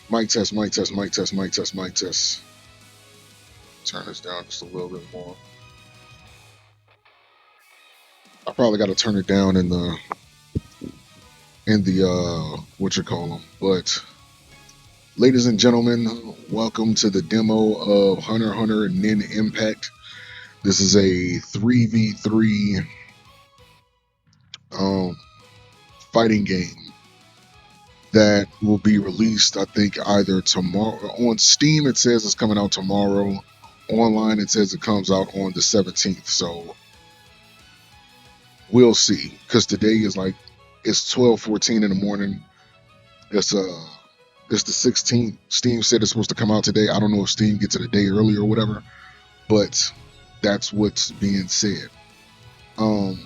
Mic test, mic test, mic test, mic test, mic test. Turn this down just a little bit more. I probably got to turn it down in the what you call them. But ladies and gentlemen, welcome to the demo of Hunter x Hunter Nin Impact. This is a 3v3 um, fighting game that will be released, I think, either tomorrow. On Steam, it says it's coming out tomorrow. Online, it says it comes out on the 17th. So we'll see. Because today is like, it's 12:14 in the morning. It's it's the 16th. Steam said it's supposed to come out today. I don't know if Steam gets it a day early or whatever, but that's what's being said. Um,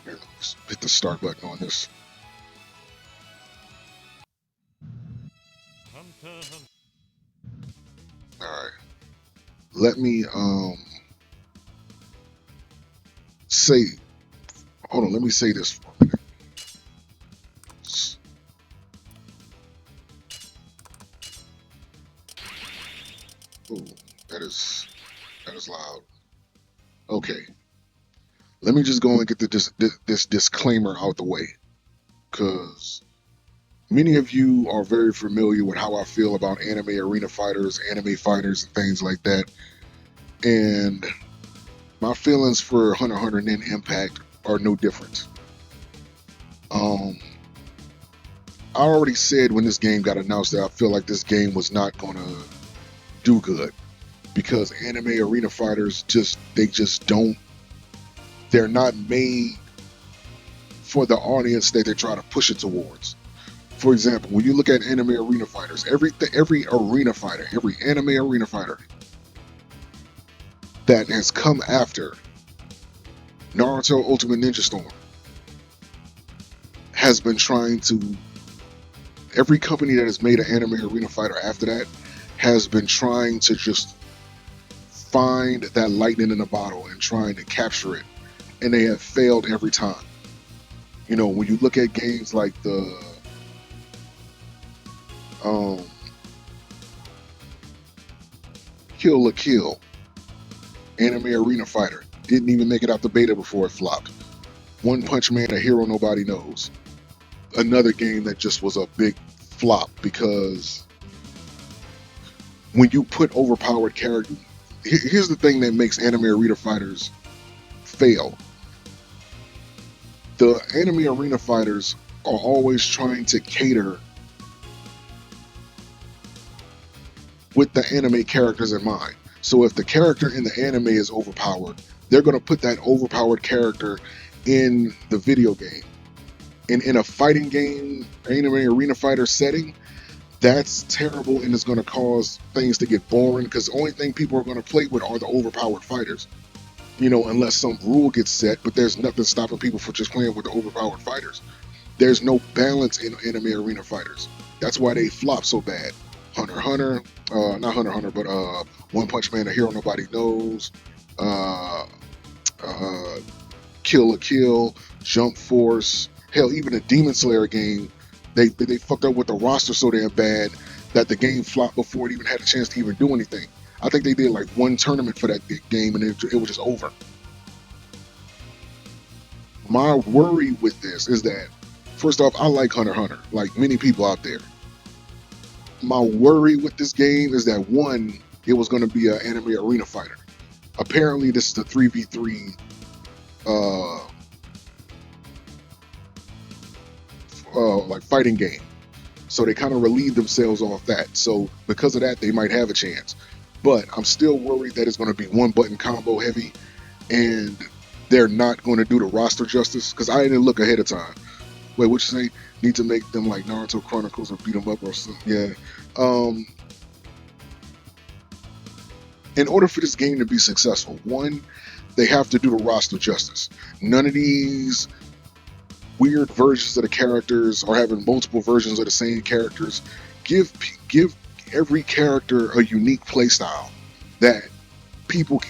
Here, let's hit the start button on this. All right. Let me say. Hold on. Let me say this for a minute. Ooh, that is loud. Okay. Let me just go and get this disclaimer out the way, because many of you are very familiar with how I feel about anime arena fighters, anime fighters, and things like that. And my feelings for Hunter x Hunter Nin Impact are no different. Um, I already said when this game got announced that I feel like this game was not gonna do good, because anime arena fighters just don't, they're not made for the audience that they're trying to push it towards. For example, when you look at anime arena fighters, every arena fighter, every anime arena fighter that has come after Naruto Ultimate Ninja Storm has been trying to, every company that has made an anime arena fighter after that has been trying to just find that lightning in a bottle and trying to capture it, and they have failed every time. You know, when you look at games like the um, Kill la Kill anime arena fighter, didn't even make it out the beta before it flopped. One Punch Man, a hero nobody knows. Another game that just was a big flop, because when you put overpowered characters, here's the thing that makes anime arena fighters fail. The anime arena fighters are always trying to cater with the anime characters in mind. So if the character in the anime is overpowered, they're going to put that overpowered character in the video game. And in a fighting game, anime arena fighter setting, that's terrible, and it's going to cause things to get boring, because the only thing people are going to play with are the overpowered fighters. You know, unless some rule gets set, but there's nothing stopping people from just playing with the overpowered fighters. There's no balance in anime arena fighters. That's why they flop so bad. Hunter x Hunter, not Hunter x Hunter, but One Punch Man, a hero nobody knows, uh, uh, Kill la Kill, Jump Force, hell, even the Demon Slayer game, they fucked up with the roster so damn bad that the game flopped before it even had a chance to even do anything. I think they did like one tournament for that game, and it was just over. My worry with this is that, first off, I like Hunter x Hunter, like many people out there. My worry with this game is that, one, it was going to be an anime arena fighter. Apparently, this is a 3v3 uh, like fighting game. So they kind of relieve themselves off that. So because of that, they might have a chance. But I'm still worried that it's going to be one button combo heavy, and they're not going to do the roster justice, because I didn't look ahead of time. Wait, what you say? Need to make them like Naruto Chronicles or beat them up or something? Yeah. Um, in order for this game to be successful, one, they have to do the roster justice. None of these weird versions of the characters or having multiple versions of the same characters. Give every character a unique playstyle that people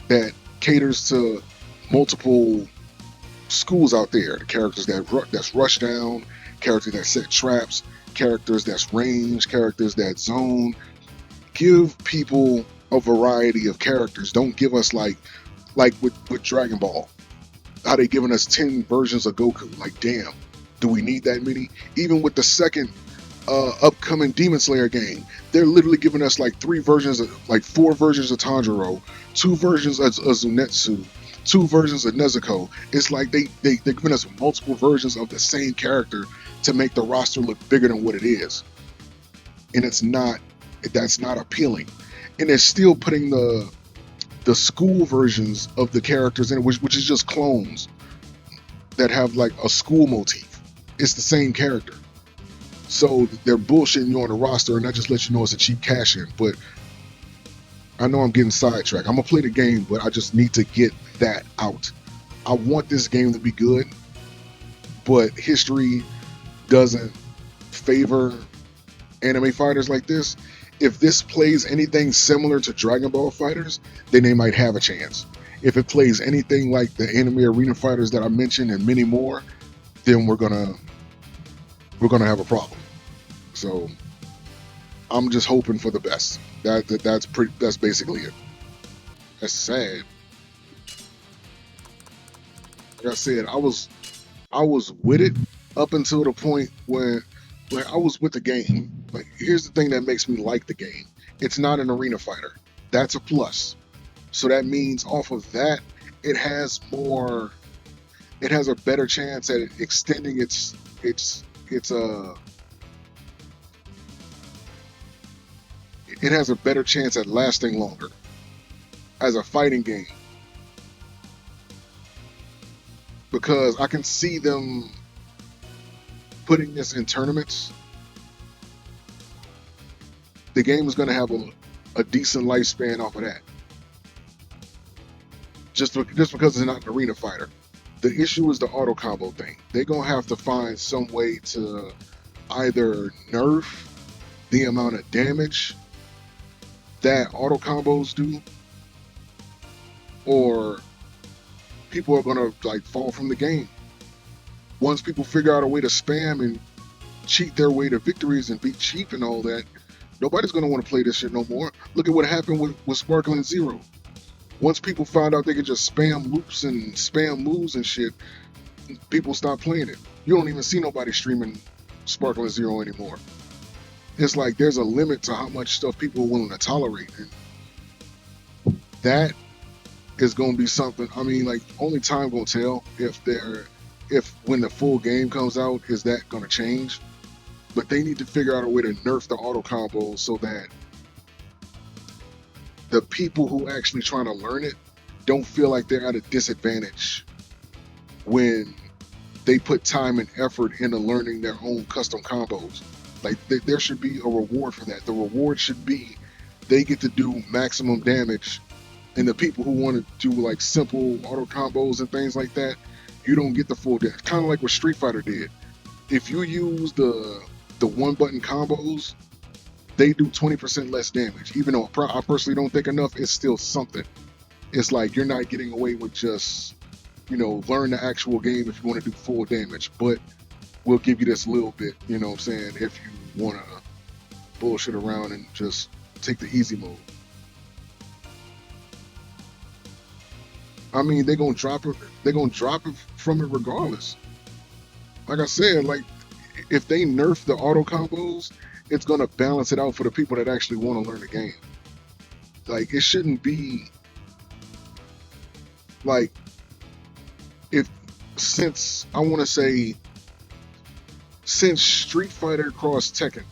that caters to multiple schools out there. The characters that's rush down, characters that set traps, characters that's range, characters that zone. Give people a variety of characters. Don't give us like with Dragon Ball, how they giving us 10 versions of Goku. Like, damn, do we need that many? Even with the second upcoming Demon Slayer game, they're literally giving us like like four versions of Tanjiro, two versions of Zunetsu, two versions of Nezuko. It's like they're giving us multiple versions of the same character to make the roster look bigger than what it is. And that's not appealing. And they're still putting the school versions of the characters in, which is just clones that have like a school motif. It's the same character. So they're bullshitting you on the roster, and that just lets you know it's a cheap cash in. But I know I'm getting sidetracked. I'm gonna play the game, but I just need to get that out. I want this game to be good, but history doesn't favor anime fighters like this. If this plays anything similar to Dragon Ball fighters, then they might have a chance. If it plays anything like the anime arena fighters that I mentioned and many more, then we're gonna have a problem. So I'm just hoping for the best. That's basically it. That's sad. Like I said, I was with it up until the point where I was with the game. Like, here's the thing that makes me like the game. It's not an arena fighter. That's a plus. So that means off of that, it has more. It has a better chance at extending its. It has a better chance at lasting longer as a fighting game, because I can see them putting this in tournaments. The game is going to have a decent lifespan off of that. Just because it's not an arena fighter. The issue is the auto combo thing. They're going to have to find some way to either nerf the amount of damage that auto combos do, or people are going to like fall from the game. Once people figure out a way to spam and cheat their way to victories and be cheap and all that, nobody's going to want to play this shit no more. Look at what happened with Sparkling Zero. Once people found out they could just spam loops and spam moves and shit, people stopped playing it. You don't even see nobody streaming Sparkling Zero anymore. It's like there's a limit to how much stuff people are willing to tolerate. And that is going to be something, I mean, like, only time going to tell if when the full game comes out, is that going to change. But they need to figure out a way to nerf the auto combos so that the people who actually trying to learn it don't feel like they're at a disadvantage when they put time and effort into learning their own custom combos. Like, there should be a reward for that. The reward should be they get to do maximum damage, and the people who want to do like simple auto combos and things like that, you don't get the full damage. Kind of like what Street Fighter did. If you use the one button combos, they do 20% less damage. Even though I personally don't think enough, it's still something. It's like you're not getting away with just, learn the actual game if you want to do full damage. But we'll give you this little bit, you know what I'm saying, if you want to bullshit around and just take the easy mode. I mean, they're going to drop it from it regardless. Like I said, like, if they nerf the auto combos, it's going to balance it out for the people that actually want to learn the game. Like, it shouldn't be like, since Street Fighter crossed Tekken,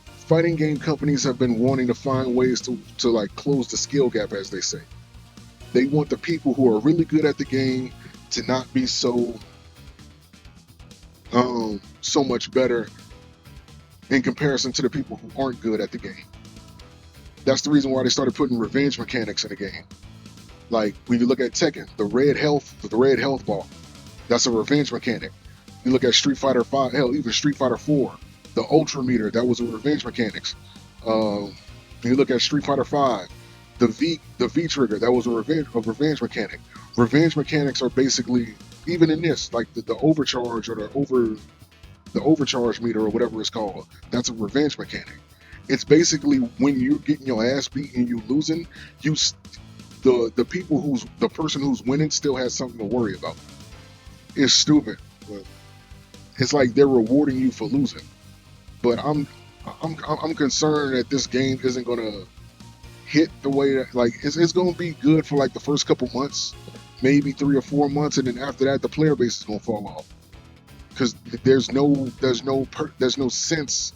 fighting game companies have been wanting to find ways to like close the skill gap, as they say. They want the people who are really good at the game to not be so much better in comparison to the people who aren't good at the game. That's the reason why they started putting revenge mechanics in the game. Like, when you look at Tekken, the red health bar, that's a revenge mechanic. You look at Street Fighter 5, hell, even Street Fighter 4, the Ultra Meter, that was a revenge mechanics. You look at Street Fighter 5, the V trigger, that was a revenge mechanic. Revenge mechanics are basically Even in this, like the overcharge or the overcharge meter or whatever it's called, that's a revenge mechanic. It's basically when you're getting your ass beat and you losing, you the people who's the person who's winning still has something to worry about. It's stupid, but it's like they're rewarding you for losing. But I'm concerned that this game isn't gonna hit the way that like it's gonna be good for like the first couple months, maybe 3 or 4 months, and then after that the player base is gonna fall off because there's no sense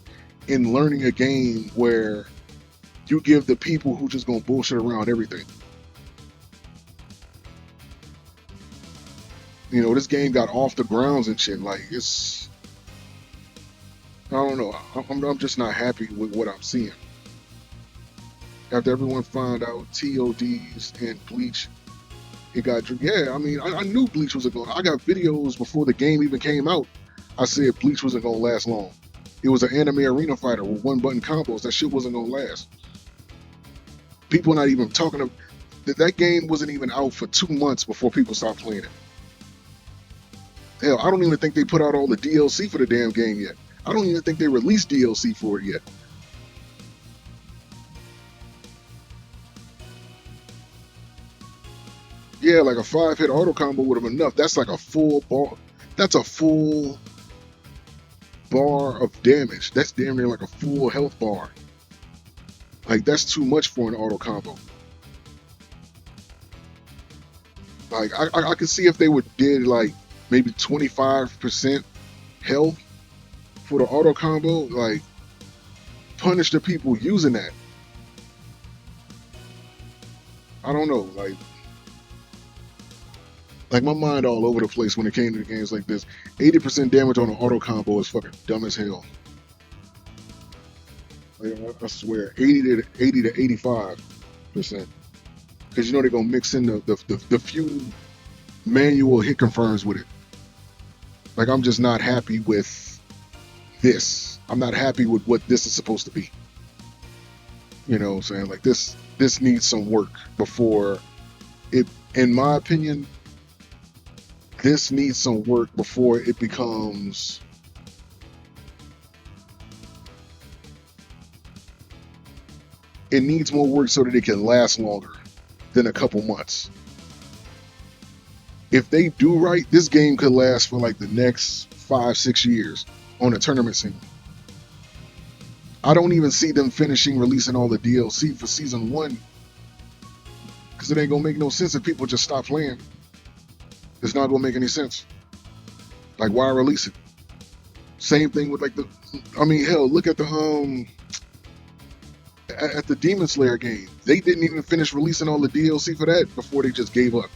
in learning a game where you give the people who just gonna bullshit around everything. You know, this game got off the grounds and shit. Like it's, I don't know. I'm just not happy with what I'm seeing. After everyone found out TODs and Bleach, it got yeah. I mean, I knew Bleach wasn't going. I got videos before the game even came out. I said Bleach wasn't gonna last long. It was an anime arena fighter with one button combos. That shit wasn't gonna last. People not even talking of that game wasn't even out for 2 months before people stopped playing it. Hell, I don't even think they put out all the DLC for the damn game yet. I don't even think they released DLC for it yet. Yeah, like a 5-hit auto combo would have been enough. That's like a full bar. That's a full bar of damage. That's damn near like a full health bar. Like that's too much for an auto combo. Like I could see if they would did like maybe 25% health for the auto combo. Like punish the people using that. I don't know. Like my mind all over the place when it came to the games like this. 80% damage on an auto combo is fucking dumb as hell. Like, I swear, 80 to 85%. Because you know they're gonna mix in the few manual hit confirms with it. Like I'm just not happy with this. I'm not happy with what this is supposed to be. You know what I'm saying? Like this needs some work before it, in my opinion, this needs some work before it becomes, it needs more work so that it can last longer than a couple months. If they do right, this game could last for like the next 5, 6 years on a tournament scene. I don't even see them finishing releasing all the DLC for season one because it ain't gonna make no sense if people just stop playing. It's not gonna make any sense. Like why release it? Same thing with like the, I mean hell, look at the at the Demon Slayer game. They didn't even finish releasing all the DLC for that before they just gave up.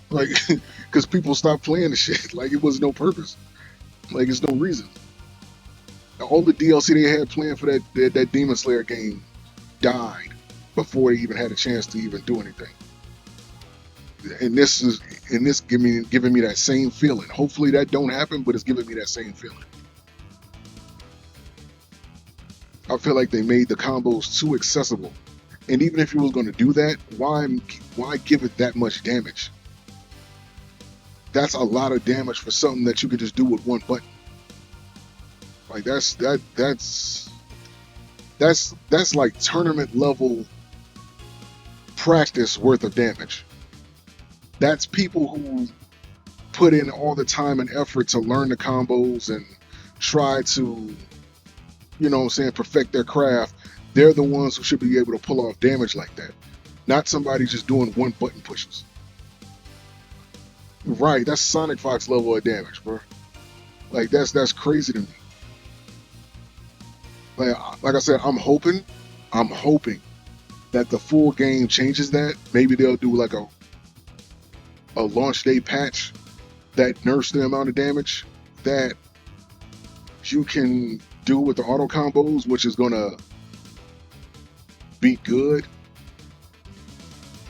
Like, because people stopped playing the shit. Like it was no purpose. Like it's no reason. All the DLC they had planned for that Demon Slayer game died before they even had a chance to even do anything. And this giving me that same feeling. Hopefully that don't happen, but it's giving me that same feeling. I feel like they made the combos too accessible. And even if you was going to do that, why give it that much damage? That's a lot of damage for something that you could just do with one button. Like that's like tournament level practice worth of damage. That's people who put in all the time and effort to learn the combos and try to, you know what I'm saying, perfect their craft. They're the ones who should be able to pull off damage like that. Not somebody just doing one button pushes. Right, that's Sonic Fox level of damage, bro. Like that's crazy to me. Like I said, I'm hoping that the full game changes that. Maybe they'll do like a launch day patch that nerfs the amount of damage that you can do with the auto combos, which is gonna be good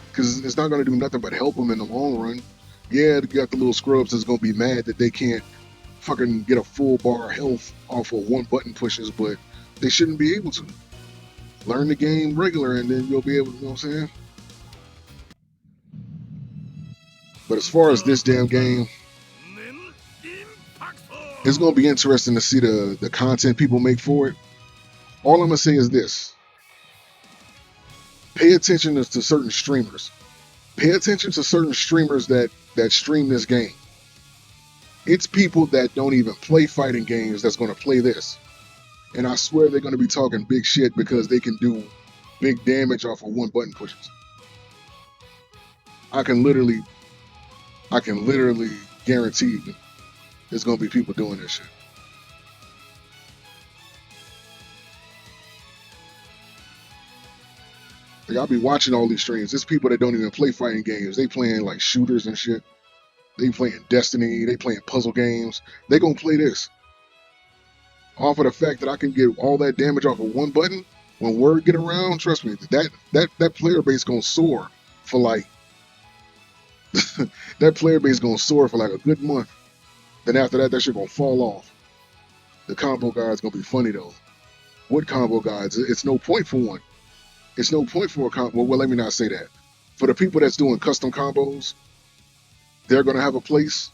because it's not gonna do nothing but help them in the long run. Yeah, you got the little scrubs that's gonna be mad that they can't fucking get a full bar of health off of one button pushes, but they shouldn't be able to. Learn the game regular and then you'll be able to, you know what I'm saying? But as far as this damn game, It's gonna be interesting to see the content people make for it. All I'm gonna say is this: pay attention to certain streamers. Pay attention to certain streamers that stream this game. It's people that don't even play fighting games that's gonna play this, and I swear they're gonna be talking big shit because they can do big damage off of one button pushes. I can literally, I can literally guarantee there's gonna be people doing this shit. Like, I'll be watching all these streams. There's people that don't even play fighting games. They playing like shooters and shit. They playing Destiny. They playing puzzle games. They gonna play this off of the fact that I can get all that damage off of one button. When word get around, trust me, that player base gonna soar for like that player base gonna soar for like a good month. Then after that, that shit gonna fall off. The combo guide's gonna be funny though. What combo guides? It's no point for one. It's no point for a combo. Well, let me not say that. For the people that's doing custom combos, they're gonna have a place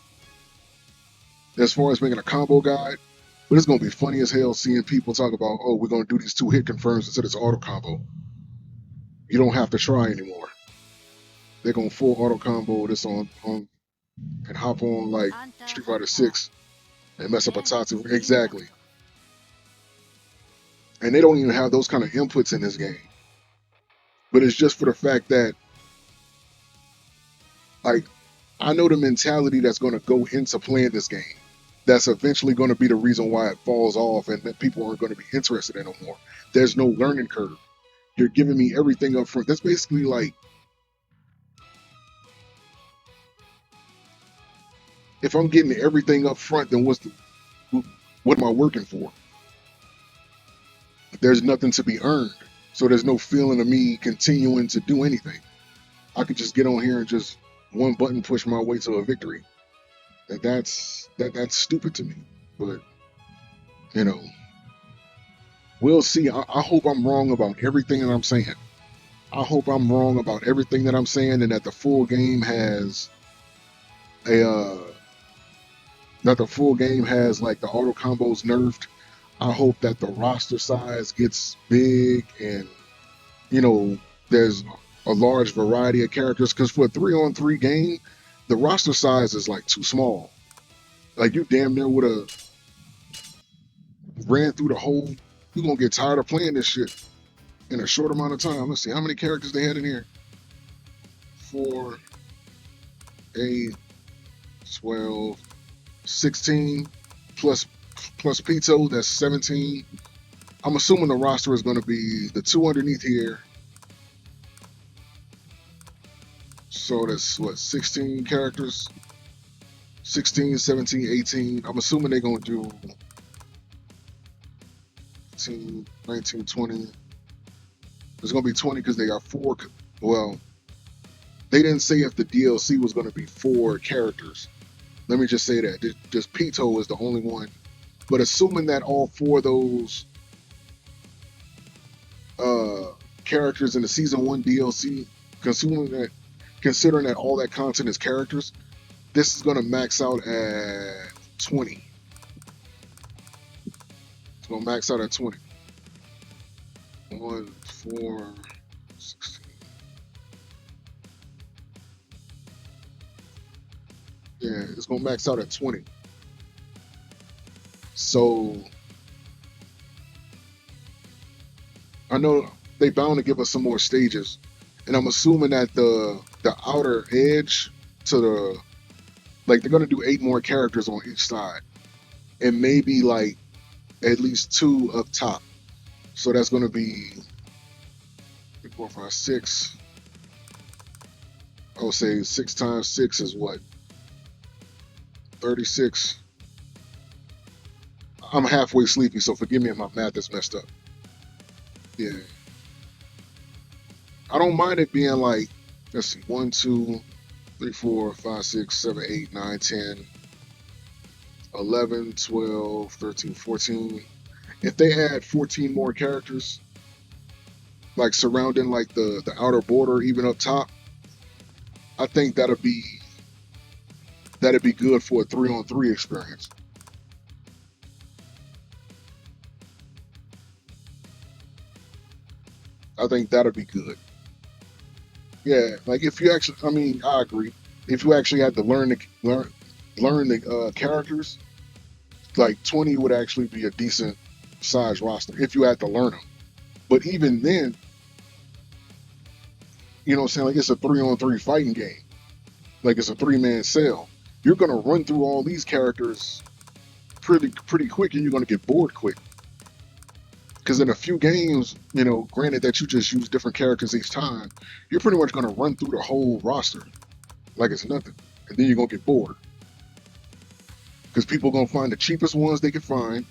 as far as making a combo guide. But it's gonna be funny as hell seeing people talk about, oh, we're gonna do these 2-hit confirms instead of this auto combo. You don't have to try anymore. They're gonna full auto combo this on and hop on like Street Fighter 6 and mess up a Tatsu. Exactly. And they don't even have those kind of inputs in this game. But it's just for the fact that, like, I know the mentality that's going to go into playing this game. That's eventually going to be the reason why it falls off and that people aren't going to be interested in it no more. There's no learning curve. You're giving me everything up front. That's basically like, if I'm getting everything up front, then what am I working for? There's nothing to be earned. So there's no feeling of me continuing to do anything. I could just get on here and just one button push my way to a victory. That's stupid to me. But you know, we'll see. I hope I'm wrong about everything that I'm saying. I hope I'm wrong about everything that I'm saying, and that the full game has that the full game has like the auto combos nerfed. I hope that the roster size gets big and there's a large variety of characters, because for a 3-on-3 game, the roster size is like too small. Like, you damn near would have ran through the whole. You're gonna get tired of playing this shit in a short amount of time. Let's see how many characters they had in here. 4, 8, 12, 16 plus Pito, that's 17. I'm assuming the roster is going to be the 2 underneath here. So that's what, 16 characters? 16, 17, 18. I'm assuming they're going to do 18, 19, 20. There's going to be 20 because they got 4. Well, they didn't say if the DLC was going to be 4 characters. Let me just say that. Just Pito is the only one. But assuming that all 4 of those characters in the Season 1 DLC, considering that all that content is characters, this is going to max out at 20. It's going to max out at 20. 1, 4, 16. Yeah, it's going to max out at 20. So I know they bound to give us some more stages, and I'm assuming that the outer edge to the, like, they're gonna do 8 more characters on each side, and maybe like at least 2 up top. So that's gonna be 3, 4, 5, 6. I would say 6 times 6 is what? 36. I'm halfway sleepy, so forgive me if my math is messed up. Yeah. I don't mind it being like, let's see, 1, 2, 3, 4, 5, 6, 7, 8, 9, 10, 11, 12, 13, 14. If they add 14 more characters, like surrounding like the outer border, even up top, I think that'd be good for a 3-on-3 experience. I think that'll be good. Yeah, like if you actually, I mean, I agree. If you actually had to learn the characters, like 20 would actually be a decent size roster if you had to learn them. But even then, you know what I'm saying? Like it's a 3-on-3 fighting game. Like it's a 3-man cell. You're gonna run through all these characters pretty quick, and you're gonna get bored quick. Because in a few games, you know, granted that you just use different characters each time, you're pretty much gonna run through the whole roster like it's nothing, and then you're gonna get bored because people are gonna find the cheapest ones they can find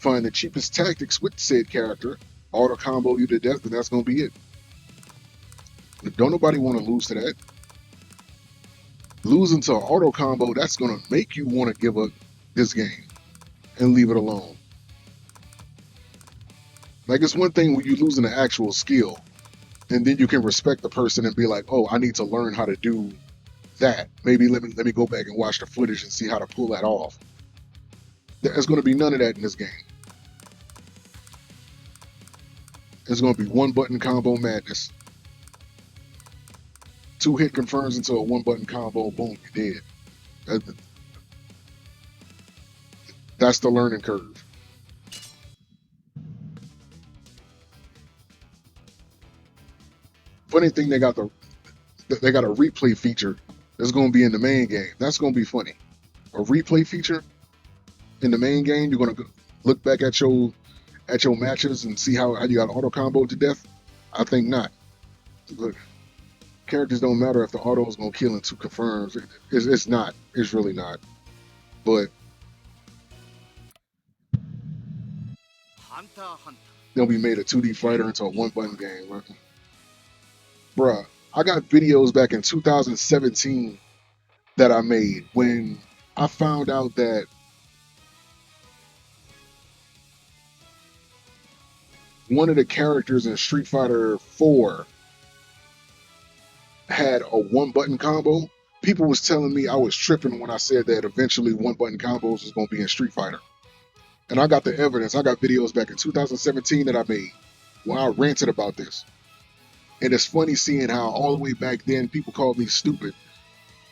the cheapest tactics with said character, auto combo you to death, and that's gonna be it. Don't nobody want to lose to that. Losing to an auto combo, that's gonna make you want to give up this game and leave it alone. Like it's one thing when you losing an actual skill, and then you can respect the person and be like, oh, I need to learn how to do that. Maybe let me go back and watch the footage and see how to pull that off. There's going to be none of that in this game. It's going to be one button combo madness. 2 hit confirms into a 1-button combo. Boom, you're dead. That's the learning curve. Funny thing, they got a replay feature that's going to be in the main game. That's going to be funny. A replay feature in the main game. You're going to look back at your matches and see how you got auto combo to death. I think not. Look, characters don't matter if the auto is going to kill in 2 confirms. It's not. It's really not. But they'll be made a 2D fighter into a 1-button game. Right? Bruh, I got videos back in 2017 that I made when I found out that one of the characters in Street Fighter 4 had a 1-button combo. People was telling me I was tripping when I said that eventually 1-button combos was going to be in Street Fighter. And I got the evidence. I got videos back in 2017 that I made where I ranted about this. And it's funny seeing how all the way back then people called me stupid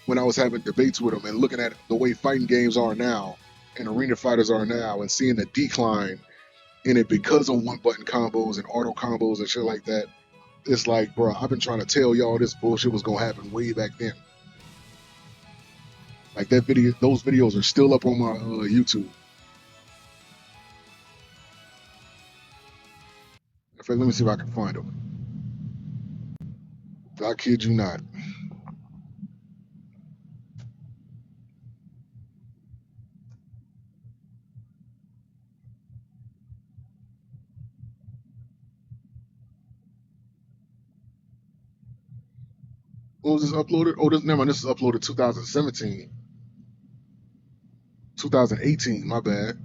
when I was having debates with them and looking at the way fighting games are now and arena fighters are now and seeing the decline in it because of 1-button combos and auto combos and shit like that. It's like, bro, I've been trying to tell y'all this bullshit was gonna happen way back then. Like those videos are still up on my YouTube. In fact, let me see if I can find them. I kid you not. What was this uploaded? Oh, never mind. This is uploaded 2017, 2018. My bad.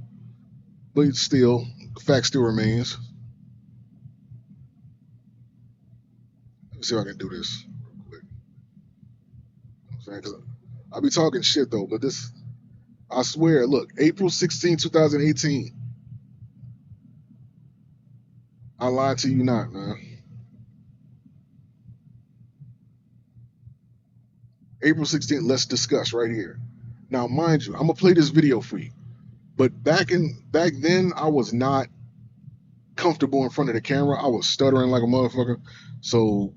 But still, the fact still remains. Let me see if I can do this real quick. You know Cause I be talking shit though, but this, I swear, look, April 16, 2018. I lied to you not, man. April 16th, let's discuss right here. Now, mind you, I'm gonna play this video for you. But back then, I was not comfortable in front of the camera. I was stuttering like a motherfucker. So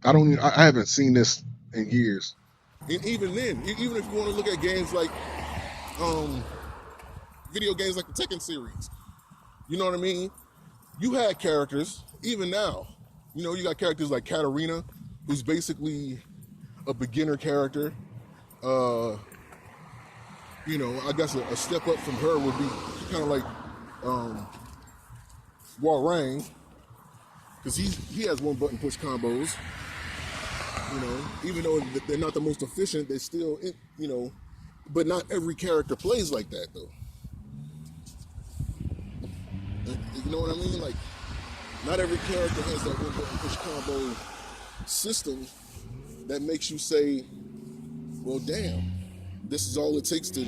I haven't seen this in years. And even then, even if you want to look at games like, video games like the Tekken series, you know what I mean? You had characters, even now, you know, you got characters like Katarina, who's basically a beginner character. You know, I guess a step up from her would be kind of like Warang, because he has 1-button push combos. You know, even though they're not the most efficient, they still, you know, but not every character plays like that though. You know what I mean? Like, not every character has that 1-button push combo system that makes you say, well, damn, this is all it takes to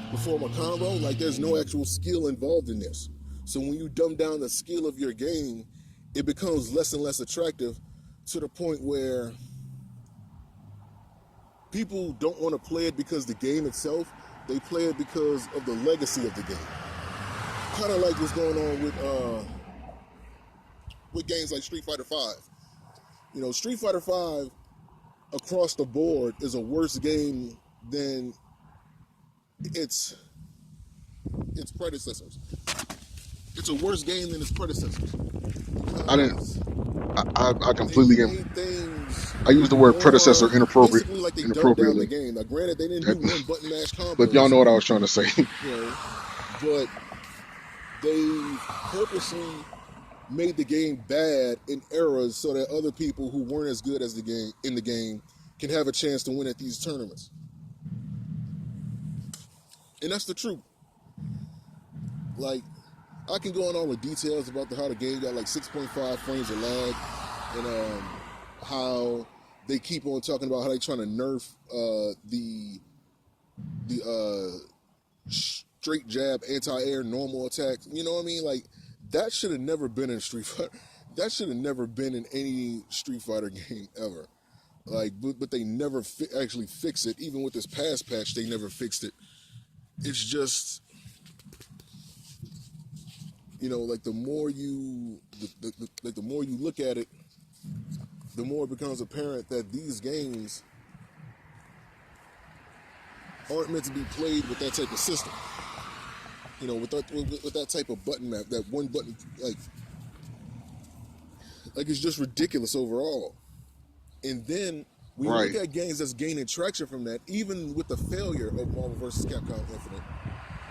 perform a combo. Like, there's no actual skill involved in this. So when you dumb down the skill of your game it becomes less and less attractive to the point where people don't want to play it because the game itself, they play it because of the legacy of the game. Kind of like what's going on with games like Street Fighter Five. You know, Street Fighter Five across the board is a worse game than its its predecessors. It's a worse game than its predecessors I didn't. because I they completely. made things I use the word more predecessor inappropriate, basically like they dumbed down the inappropriately. game. Now, granted, they didn't do one button mash But y'all combos, know what I was trying to say. you know, but they purposely made the game bad in eras so that other people who weren't as good as the game in the game can have a chance to win at these tournaments. And that's the truth. Like, I can go on all the details about how the game got like 6.5 frames of lag, and how they keep on talking about how they're trying to nerf the straight jab anti-air normal attacks. You know what I mean? Like, that should have never been in Street Fighter. That should have never been in any Street Fighter game ever. Like, but they never actually fix it. Even with this past patch, they never fixed it. It's just, you know, like the more you like the more you look at it, the more it becomes apparent that these games aren't meant to be played with that type of system. You know, with that type of button map, that one button, like it's just ridiculous overall. And then when you Right. look at games that's gaining traction from that, even with the failure of Marvel vs. Capcom Infinite,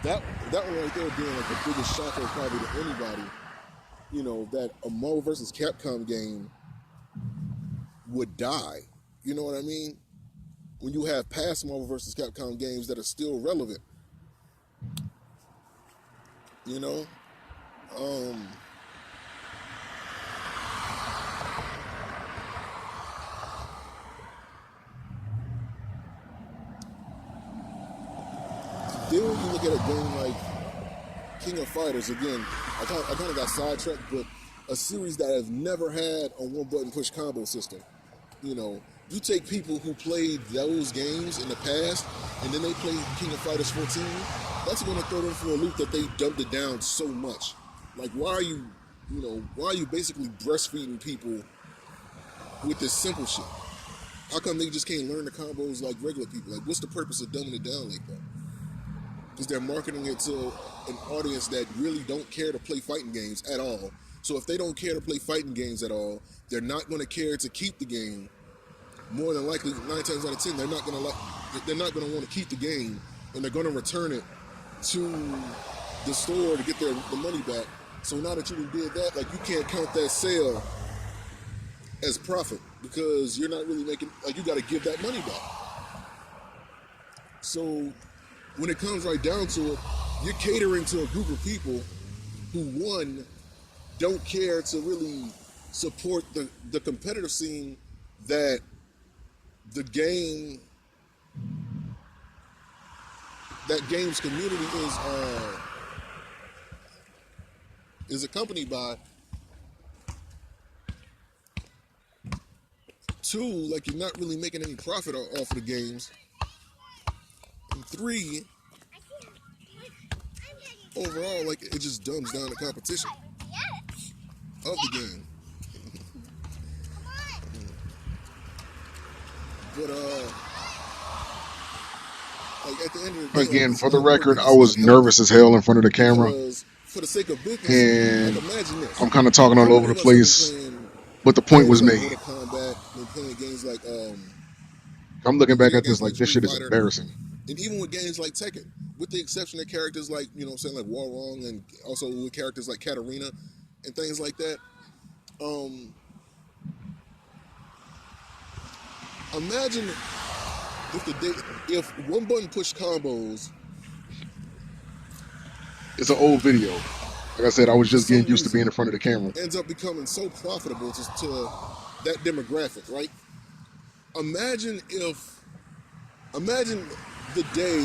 that one right there being like the biggest shocker probably to anybody, you know, that a Marvel vs. Capcom game would die. You know what I mean? When you have past Marvel vs. Capcom games that are still relevant, you know? Then when you look at a game like King of Fighters, again, I kind of got sidetracked, but a series that has never had a one button push combo system. You know, you take people who played those games in the past, and then they play King of Fighters 14. That's going to throw them for a loop that they dumped it down so much. Like, why are you basically breastfeeding people with this simple shit? How come they just can't learn the combos like regular people? Like, what's the purpose of dumbing it down like that? Because they're marketing it to an audience that really don't care to play fighting games at all. So if they don't care to play fighting games at all, they're not going to care to keep the game. More than likely, 9 times out of 10, they're not going to want to keep the game, and they're going to return it to the store to get the money back. So now that you did that, like, you can't count that sale as profit because you're not really making, like, you got to give that money back. So when it comes right down to it, you're catering to a group of people who, one, don't care to really support the competitive scene that the game, that game's community is accompanied by. Two, like, you're not really making any profit off of the games. And three, overall, like, it just dumbs down the competition of the game. But like, at the end of the day, like, Again, it's for the not record, working. I It's not was healthy. nervous as hell in front of the camera, Because for the sake of business, like, and imagine this: I'm kind of talking how all over many the of us have been place, playing but the point games was like made. Mortal Kombat, been playing games like I'm looking back at this games like like this Street shit is Fighter, embarrassing. and even with games like Tekken, with the exception of characters like, you know what I'm saying, like Warwong, and also with characters like Katarina and things like that. Imagine if one button push combos It's an old video. Like I said, I was for just getting some used to reason being in front of the camera. ends up becoming so profitable to that demographic, right? Imagine imagine the day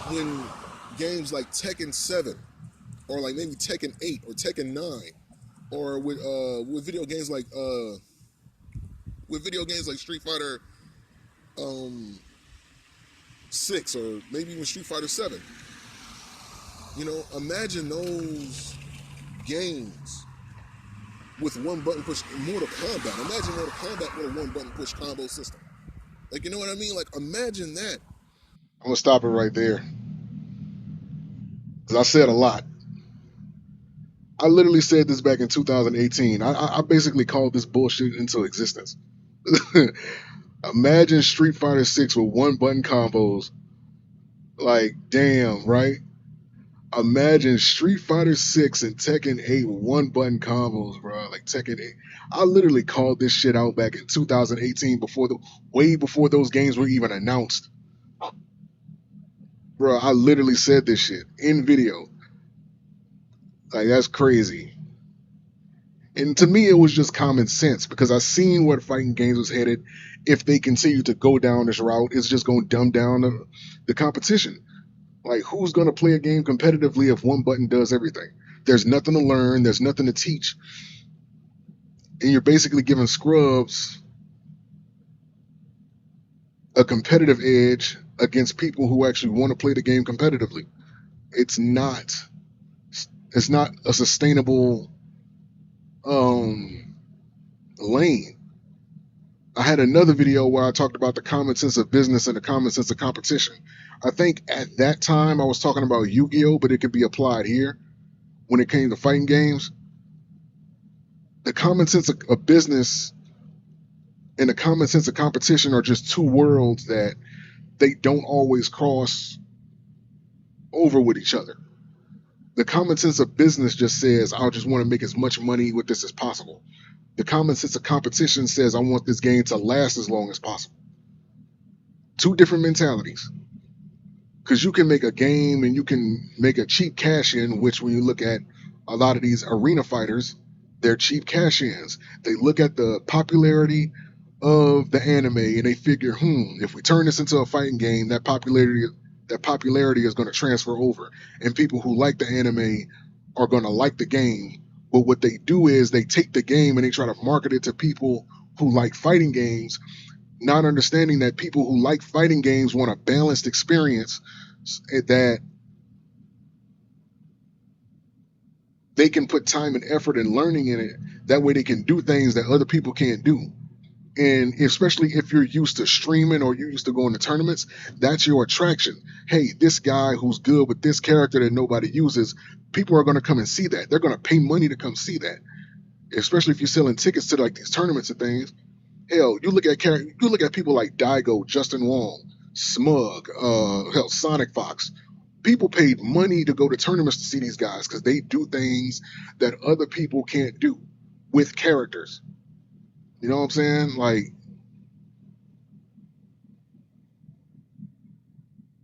when games like Tekken 7 or like maybe Tekken 8 or Tekken 9 or with video games like Street Fighter um 6 or maybe even Street Fighter 7. Imagine those games with one button push. Mortal Kombat. Imagine Mortal Kombat with a one button push combo system. Like, you know what I mean? Like, imagine that. I'm gonna stop it right there because I said a lot. I literally said this back in 2018. I basically called this bullshit into existence. Imagine Street Fighter 6 with one button combos. Like, damn, right? Imagine Street Fighter 6 and Tekken 8 with one button combos, bro. Like Tekken 8. I literally called this shit out back in 2018 way before those games were even announced. Bro, I literally said this shit in video. Like, that's crazy. And to me, it was just common sense because I seen where fighting games was headed. If they continue to go down this route, it's just going to dumb down the competition. Like, who's going to play a game competitively if one button does everything? There's nothing to learn, there's nothing to teach, and you're basically giving scrubs a competitive edge against people who actually want to play the game competitively. It's not. It's not a sustainable um, lane. I had another video where I talked about the common sense of business and the common sense of competition. I think at that time I was talking about Yu-Gi-Oh, but it could be applied here when it came to fighting games. The common sense of business and the common sense of competition are just two worlds that they don't always cross over with each other. The common sense of business just says, I just want to make as much money with this as possible. The common sense of competition says, I want this game to last as long as possible. Two different mentalities. Because you can make a game and you can make a cheap cash in, which when you look at a lot of these arena fighters, they're cheap cash ins. They look at the popularity of the anime and they figure, if we turn this into a fighting game, that popularity is going to transfer over, and people who like the anime are going to like the game. But what they do is they take the game and they try to market it to people who like fighting games, not understanding that people who like fighting games want a balanced experience that they can put time and effort and learning in it. That way they can do things that other people can't do. And especially if you're used to streaming or you're used to going to tournaments, that's your attraction. Hey, this guy who's good with this character that nobody uses, people are going to come and see that. They're going to pay money to come see that. Especially if you're selling tickets to like these tournaments and things. Hell, you look at people like Daigo, Justin Wong, Smug, hell, Sonic Fox. People paid money to go to tournaments to see these guys because they do things that other people can't do with characters. You know what I'm saying? Like,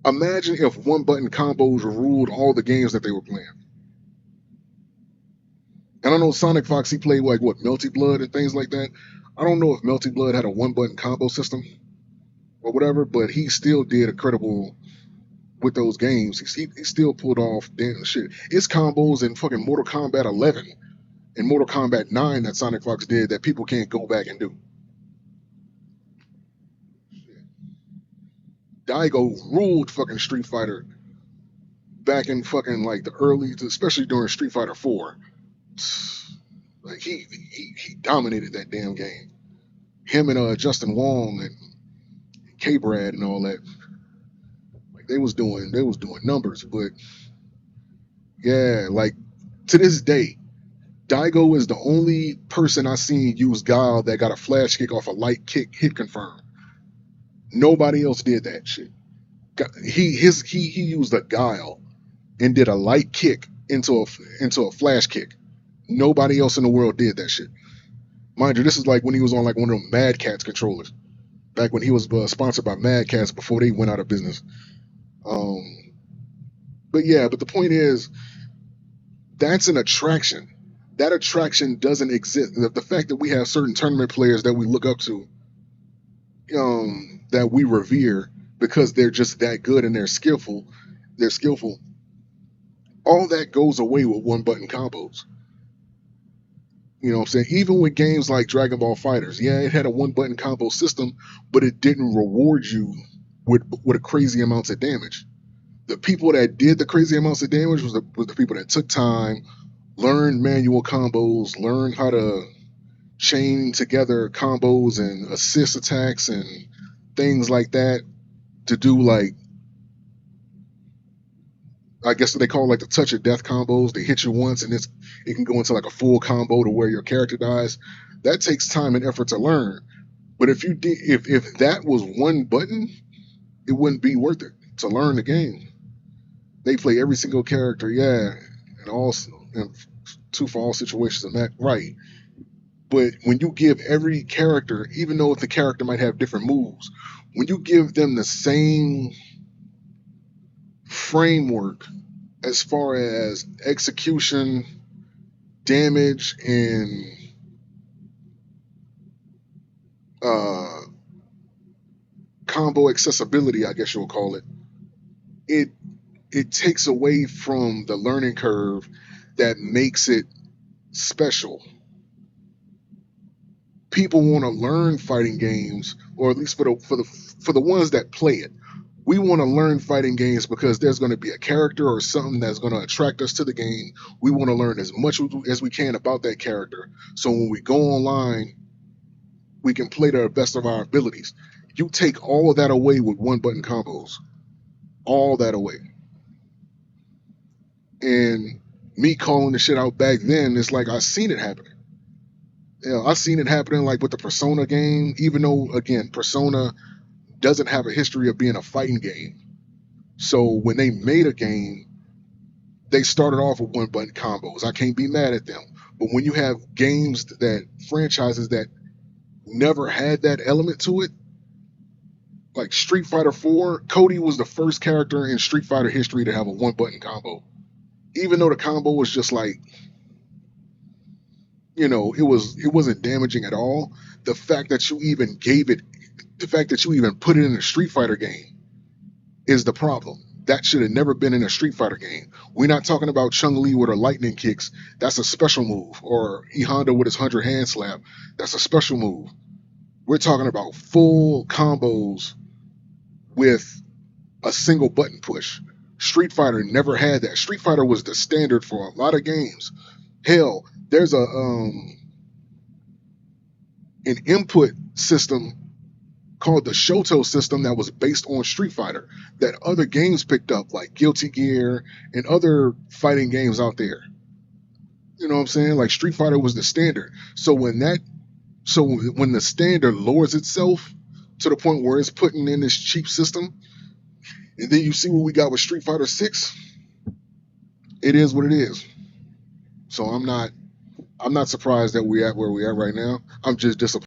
imagine if one button combos ruled all the games that they were playing. And I know Sonic Fox, he played like what, Melty Blood and things like that. I don't know if Melty Blood had a one button combo system or whatever, but he still did incredible with those games. He still pulled off damn shit. It's combos in fucking Mortal Kombat 11 and Mortal Kombat 9 that Sonic Fox did that people can't go back and do. Daigo ruled fucking Street Fighter back in fucking like the early, especially during Street Fighter 4. Like he dominated that damn game. Him and Justin Wong and K Brad and all that. Like they was doing numbers, but yeah, like to this day, Daigo is the only person I seen use Guile that got a flash kick off a light kick hit confirm. Nobody else did that shit. He used a Guile and did a light kick into a flash kick. Nobody else in the world did that shit. Mind you, this is like when he was on like one of them Mad Cats controllers. Back when he was sponsored by Mad Cats before they went out of business. Um, but yeah, but the point is, that's an attraction. That attraction doesn't exist. The fact that we have certain tournament players that we look up to, that we revere because they're just that good and they're skillful. All that goes away with one button combos. You know what I'm saying? Even with games like Dragon Ball Fighters, yeah, it had a one button combo system, but it didn't reward you with a crazy amounts of damage. The people that did the crazy amounts of damage was the people that took time, learned manual combos, learned how to chain together combos and assist attacks and things like that to do like I guess they call it like the touch of death combos. They hit you once and it can go into like a full combo to where your character dies. That takes time and effort to learn. But if that was one button, it wouldn't be worth it to learn the game. They play every single character, yeah, and all and two for all situations and that right. But when you give every character, even though the character might have different moves, when you give them the same framework as far as execution, damage, and uh, combo accessibility, I guess you'll call it, it it takes away from the learning curve that makes it special. People want to learn fighting games, or at least for the ones that play it. We want to learn fighting games because there's going to be a character or something that's going to attract us to the game. We want to learn as much as we can about that character. So when we go online, we can play to the best of our abilities. You take all of that away with one button combos, all that away. And me calling the shit out back then, it's like I seen it happen. Yeah, I seen it happening like with the Persona game, even though again, Persona doesn't have a history of being a fighting game. So when they made a game, they started off with one button combos. I can't be mad at them. But when you have games that franchises that never had that element to it, like Street Fighter 4, Cody was the first character in Street Fighter history to have a one button combo. Even though the combo was just like, it wasn't damaging at all. The fact that you even gave it, the fact that you even put it in a Street Fighter game is the problem. That should have never been in a Street Fighter game. We're not talking about Chung Li with her lightning kicks. That's a special move. Or E Honda with his 100 hand slap. That's a special move. We're talking about full combos with a single button push. Street Fighter never had that. Street Fighter was the standard for a lot of games. Hell, there's an input system called the Shoto system that was based on Street Fighter that other games picked up, like Guilty Gear and other fighting games out there. You know what I'm saying? Like Street Fighter was the standard. So when the standard lowers itself to the point where it's putting in this cheap system, and then you see what we got with Street Fighter 6, it is what it is. So I'm not surprised that we're at where we are right now. I'm just disappointed